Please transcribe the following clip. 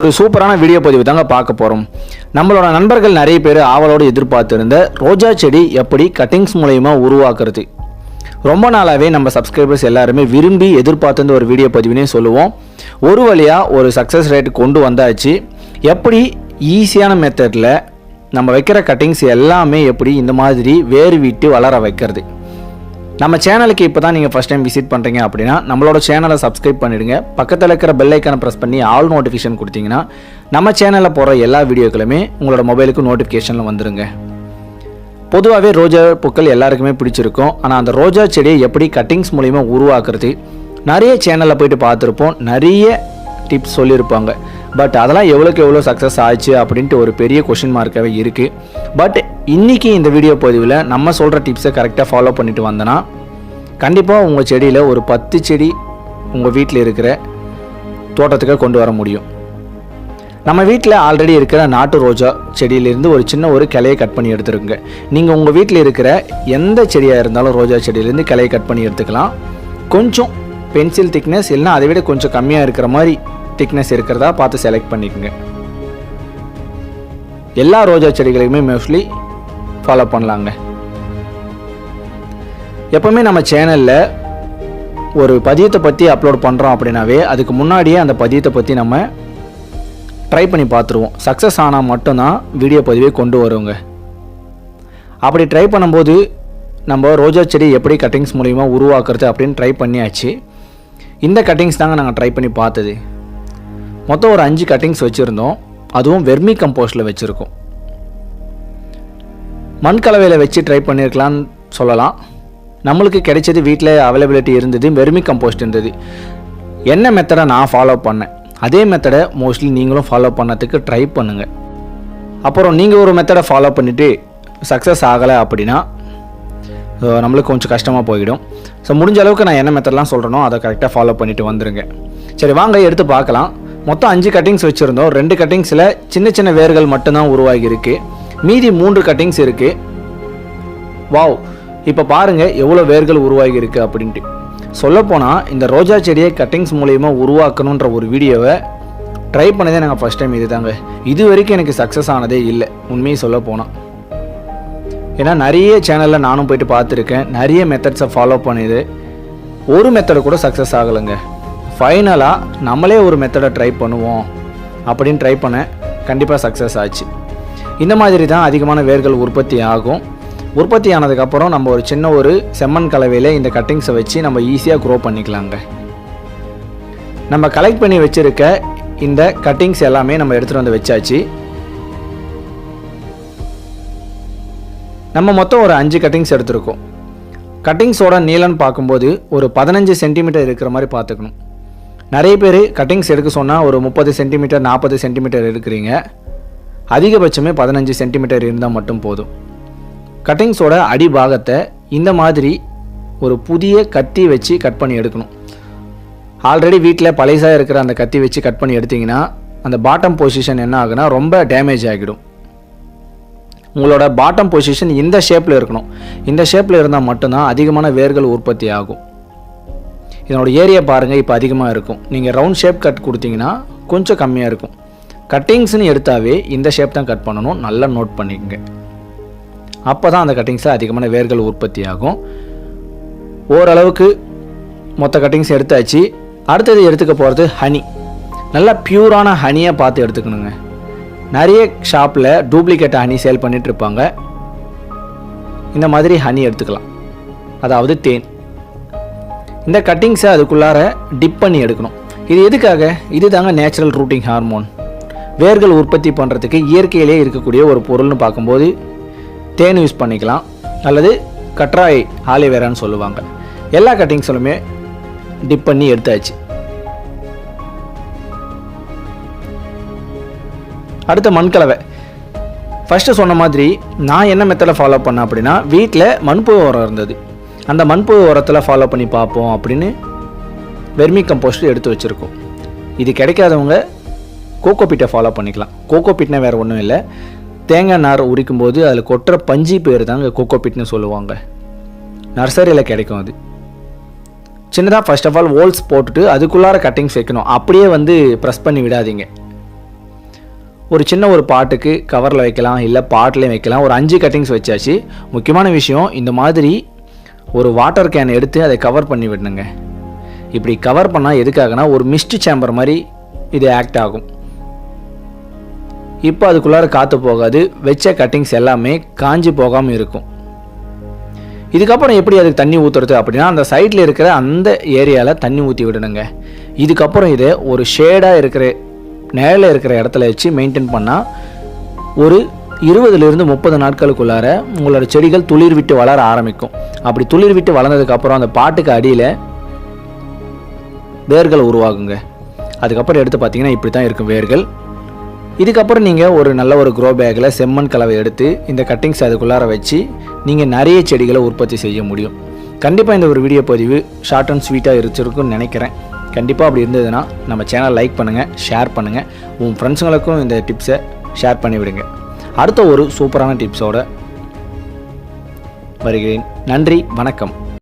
ஒரு சூப்பரான வீடியோ பதிவு தாங்க பார்க்க போகிறோம். நம்மளோட நண்பர்கள் நிறைய பேர் ஆவலோடு எதிர்பார்த்திருந்த ரோஜா செடி எப்படி கட்டிங்ஸ் மூலயமா உருவாக்குறது, ரொம்ப நாளாகவே நம்ம சப்ஸ்கிரைபர்ஸ் எல்லாருமே விரும்பி எதிர்பார்த்திருந்த ஒரு வீடியோ பதிவுனே சொல்லுவோம். ஒரு வழியாக ஒரு சக்ஸஸ் ரேட் கொண்டு வந்தாச்சு. எப்படி ஈஸியான மெத்தடில் நம்ம வைக்கிற கட்டிங்ஸ் எல்லாமே எப்படி இந்த மாதிரி வேறு விட்டு வளர வைக்கிறது. நம்ம சேனலுக்கு இப்போ தான் நீங்கள் ஃபஸ்ட் டைம் விசிட் பண்ணுறீங்க அப்படின்னா நம்மளோட சேனலை சப்ஸ்கிரைப் பண்ணிவிடுங்க. பக்கத்தில் இருக்கிற பெல் ஐக்கானை ப்ரெஸ் பண்ணி ஆல் நோட்டிஃபிகேஷன் கொடுத்தீங்கன்னா நம்ம சேனலில் போகிற எல்லா வீடியோக்களுமே உங்களோட மொபைலுக்கு நோட்டிஃபிகேஷனில் வந்துடுங்க. பொதுவாகவே ரோஜா பூக்கள் எல்லாருக்குமே பிடிச்சிருக்கும். ஆனால் அந்த ரோஜா செடியை எப்படி கட்டிங்ஸ் மூலிமா உருவாக்குறது நிறைய சேனலில் போய்ட்டு பார்த்துருப்போம், நிறைய டிப்ஸ் சொல்லியிருப்பாங்க. பட் அதெல்லாம் எவ்வளோ சக்ஸஸ் ஆச்சு அப்படின்ட்டு ஒரு பெரிய கொஷின் மார்க்காகவே இருக்குது. பட் இன்றைக்கி இந்த வீடியோ பதிவில் நம்ம சொல்கிற டிப்ஸை கரெக்டாக ஃபாலோ பண்ணிட்டு வந்தோன்னா கண்டிப்பாக உங்கள் செடியில் ஒரு 10 செடி உங்கள் வீட்டில் இருக்கிற தோட்டத்துக்கு கொண்டு வர முடியும். நம்ம வீட்டில் ஆல்ரெடி இருக்கிற நாட்டு ரோஜா செடியிலேருந்து ஒரு சின்ன ஒரு கிளையை கட் பண்ணி எடுத்துருங்க. நீங்கள் உங்கள் வீட்டில் இருக்கிற எந்த செடியாக இருந்தாலும் ரோஜா செடியிலேருந்து கிளையை கட் பண்ணி எடுத்துக்கலாம். கொஞ்சம் பென்சில் திக்னஸ் இல்லைனா அதை விட கொஞ்சம் கம்மியாக இருக்கிற மாதிரி திக்னஸ் இருக்கிறதா பார்த்து செலக்ட் பண்ணிக்கோங்க. எல்லா ரோஜா செடிகளையுமே மோஸ்ட்லி ஃபாலோ பண்ணலாங்க. எப்போவுமே நம்ம சேனலில் ஒரு பதியத்தை பற்றி அப்லோட் பண்ணுறோம் அப்படின்னாவே அதுக்கு முன்னாடியே அந்த பதியத்தை பற்றி நம்ம ட்ரை பண்ணி பார்த்துருவோம். சக்ஸஸ் ஆனால் மட்டும்தான் வீடியோ பதிவே கொண்டு வருவோங்க. அப்படி ட்ரை பண்ணும்போது நம்ம ரோஜா செடி எப்படி கட்டிங்ஸ் மூலிமா உருவாக்குறது அப்படின்னு ட்ரை பண்ணியாச்சு. இந்த கட்டிங்ஸ் தாங்க நாங்கள் ட்ரை பண்ணி பார்த்தது. மொத்தம் ஒரு 5 கட்டிங்ஸ் வச்சுருந்தோம். அதுவும் வெர்மி கம்போஸ்டில் வச்சுருக்கோம். மண் கலவையில் வச்சு ட்ரை பண்ணியிருக்கலான்னு சொல்லலாம். நம்மளுக்கு கிடைச்சது வீட்டில் அவைலபிலிட்டி இருந்தது, வெர்மி கம்போஸ்ட் இருந்தது. என்ன மெத்தடை நான் ஃபாலோ பண்ணேன் அதே மெத்தடை மோஸ்ட்லி நீங்களும் ஃபாலோ பண்ணதுக்கு ட்ரை பண்ணுங்கள். அப்புறம் நீங்கள் ஒரு மெத்தடை ஃபாலோ பண்ணிவிட்டு சக்ஸஸ் ஆகலை அப்படின்னா நம்மளுக்கு கொஞ்சம் கஷ்டமாக போயிடும். ஸோ முடிஞ்ச அளவுக்கு நான் என்ன மெத்தட்லாம் சொல்கிறேனோ அதை கரெக்டாக ஃபாலோ பண்ணிவிட்டு வந்துடுங்க. சரி வாங்க எடுத்து பார்க்கலாம். மொத்தம் 5 கட்டிங்ஸ் வச்சுருந்தோம். 2 கட்டிங்ஸில் சின்ன சின்ன வேர்கள் மட்டும்தான் உருவாகி இருக்குது. மீதி 3 கட்டிங்ஸ் இருக்குது. வாவ், இப்போ பாருங்கள் எவ்வளோ வேர்கள் உருவாகி இருக்குது அப்படின்ட்டு. சொல்லப்போனால் இந்த ரோஜா செடியை கட்டிங்ஸ் மூலயமா உருவாக்கணுன்ற ஒரு வீடியோவை ட்ரை பண்ணதே நாங்கள் ஃபஸ்ட் டைம். இது தாங்க இது வரைக்கும் எனக்கு சக்ஸஸ் ஆனதே இல்லை உண்மையை சொல்ல போனால். ஏன்னா நிறைய சேனலில் நானும் போயிட்டு பார்த்துருக்கேன், நிறைய மெத்தட்ஸை ஃபாலோ பண்ணிது, ஒரு மெத்தடை கூட சக்ஸஸ் ஆகலைங்க. ஃபைனலாக நம்மளே ஒரு மெத்தடை ட்ரை பண்ணுவோம் அப்படின்னு ட்ரை பண்ண கண்டிப்பாக சக்ஸஸ் ஆச்சு. இந்த மாதிரி தான் அதிகமான வேர்கள் உற்பத்தி ஆகும். உற்பத்தி ஆனதுக்கப்புறம் நம்ம ஒரு சின்ன ஒரு செம்மண் கலவையில் இந்த கட்டிங்ஸை வச்சு நம்ம ஈஸியாக க்ரோ பண்ணிக்கலாங்க. நம்ம கலெக்ட் பண்ணி வச்சுருக்க இந்த கட்டிங்ஸ் எல்லாமே நம்ம எடுத்துகிட்டு வந்து வச்சாச்சு. நம்ம மொத்தம் ஒரு 5 கட்டிங்ஸ் எடுத்துருக்கோம். கட்டிங்ஸோட நீளம்னு பார்க்கும்போது ஒரு 15 சென்டிமீட்டர் இருக்கிற மாதிரி பார்த்துக்கணும். நிறைய பேர் கட்டிங்ஸ் எடுக்க சொன்னால் ஒரு 30 சென்டிமீட்டர் 40 சென்டிமீட்டர் எடுக்கிறீங்க. அதிகபட்சமே 15 சென்டிமீட்டர் இருந்தால் மட்டும் போதும். கட்டிங்ஸோட அடிபாகத்தை இந்த மாதிரி ஒரு புதிய கத்தி வச்சு கட் பண்ணி எடுக்கணும். ஆல்ரெடி வீட்டில் பழைசாக இருக்கிற அந்த கத்தி வச்சு கட் பண்ணி எடுத்திங்கன்னா அந்த பாட்டம் பொசிஷன் என்ன ஆகுனா ரொம்ப டேமேஜ் ஆகிடும். உங்களோட பாட்டம் பொசிஷன் இந்த ஷேப்பில் இருக்கணும். இந்த ஷேப்பில் இருந்தால் மட்டும்தான் அதிகமான வேர்கள் உற்பத்தி ஆகும். இதனோட ஏரியா பாருங்கள், இப்போ அதிகமாக இருக்கும். நீங்கள் ரவுண்ட் ஷேப் கட் கொடுத்தீங்கன்னா கொஞ்சம் கம்மியாக இருக்கும். கட்டிங்ஸ்னு எடுத்தாவே இந்த ஷேப் தான் கட் பண்ணணும், நல்லா நோட் பண்ணிக்கோங்க. அப்போ தான் அந்த கட்டிங்ஸில் அதிகமான வேர்கள் உற்பத்தி ஆகும். ஓரளவுக்கு மொத்த கட்டிங்ஸ் எடுத்தாச்சு. அடுத்தது எடுத்துக்க போகிறது ஹனி. நல்லா பியூரான ஹனியாக பார்த்து எடுத்துக்கணுங்க. நிறைய ஷாப்பில் டூப்ளிகேட் ஹனி சேல் பண்ணிகிட்டு இருப்பாங்க. இந்த மாதிரி ஹனி எடுத்துக்கலாம், அதாவது தேன். இந்த கட்டிங்ஸை அதுக்குள்ளார டிப் பண்ணி எடுக்கணும். இது எதுக்காக? இது தாங்க நேச்சுரல் ரூட்டிங் ஹார்மோன். வேர்கள் உற்பத்தி பண்ணுறதுக்கு இயற்கையிலே இருக்கக்கூடிய ஒரு பொருள்னு பார்க்கும்போது தேன் யூஸ் பண்ணிக்கலாம், அல்லது கற்றாழை ஆலிவேரான்னு சொல்லுவாங்க. எல்லா கட்டிங்ஸிலுமே டிப் பண்ணி எடுத்தாச்சு. அடுத்த மண்கலவை. ஃபஸ்ட்டு சொன்ன மாதிரி நான் என்ன மெத்தடை ஃபாலோ பண்ணேன் அப்படின்னா, வீட்டில் மண்புழு உரம் இருந்தது. அந்த மண்புழு உரத்தில் ஃபாலோ பண்ணி பார்ப்போம் அப்படின்னு வெர்மி கம்போஸ்ட் எடுத்து வச்சுருக்கோம். இது கிடைக்காதவங்க கோகோபிட்டை ஃபாலோ பண்ணிக்கலாம். கோகோபிட்னா வேறு ஒன்றும் இல்லை, தேங்காய் நார் உரிக்கும் போது அதில் கொட்டுற பஞ்சு பேர் தாங்க கோகோபிட்னு சொல்லுவாங்க. நர்சரியில் கிடைக்கும். அது சின்னதாக ஃபர்ஸ்ட் ஆஃப் ஆல் ஹோல்ஸ் போட்டுட்டு அதுக்குள்ளார கட்டிங்ஸ் வைக்கணும். அப்படியே வந்து ப்ரெஸ் பண்ணி விடாதீங்க. ஒரு சின்ன ஒரு பாட்டுக்கு கவரில் வைக்கலாம், இல்லை பாட்டிலையும் வைக்கலாம். ஒரு 5 கட்டிங்ஸ் வச்சாச்சு. முக்கியமான விஷயம், இந்த மாதிரி ஒரு வாட்டர் கேன் எடுத்து அதை கவர் பண்ணி விடணுங்க. இப்படி கவர் பண்ணால் எதுக்காகனா ஒரு மிஸ்ட் சேம்பர் மாதிரி இது ஆக்ட் ஆகும். இப்போ அதுக்குள்ளார காற்று போகாது, வச்ச கட்டிங்ஸ் எல்லாமே காஞ்சி போகாமல் இருக்கும். இதுக்கப்புறம் எப்படி அதுக்கு தண்ணி ஊற்றுறது அப்படின்னா, அந்த சைடில் இருக்கிற அந்த ஏரியாவில் தண்ணி ஊற்றி விடணுங்க. இதுக்கப்புறம் இதை ஒரு ஷேடாக இருக்கிற நிழலில் இருக்கிற இடத்துல வச்சு மெயின்டைன் பண்ணால் ஒரு 20லிருந்து 30 நாட்களுக்குள்ளார உங்களோட செடிகள் துளிர் விட்டு வளர ஆரம்பிக்கும். அப்படி துளிர் விட்டு வளர்ந்ததுக்கப்புறம் அந்த பாட்டுக்கு அடியில் வேர்கள் உருவாகுங்க. அதுக்கப்புறம் எடுத்து பார்த்தீங்கன்னா இப்படி தான் இருக்கும் வேர்கள். இதுக்கப்புறம் நீங்கள் ஒரு நல்ல ஒரு க்ரோ பேக்கில் செம்மண் கலவை எடுத்து இந்த கட்டிங்ஸ் அதுக்குள்ளார வச்சு நீங்கள் நிறைய செடிகளை உற்பத்தி செய்ய முடியும். கண்டிப்பாக இந்த ஒரு வீடியோ பதிவு ஷார்ட் அண்ட் ஸ்வீட்டாக இருந்திருக்குன்னு நினைக்கிறேன். கண்டிப்பாக அப்படி இருந்ததுன்னா நம்ம சேனல் லைக் பண்ணுங்கள், ஷேர் பண்ணுங்கள், உங்கள் ஃப்ரெண்ட்ஸுங்களுக்கும் இந்த டிப்ஸை ஷேர் பண்ணிவிடுங்க. அடுத்த ஒரு சூப்பரான டிப்ஸோடு வருகிறேன். நன்றி, வணக்கம்.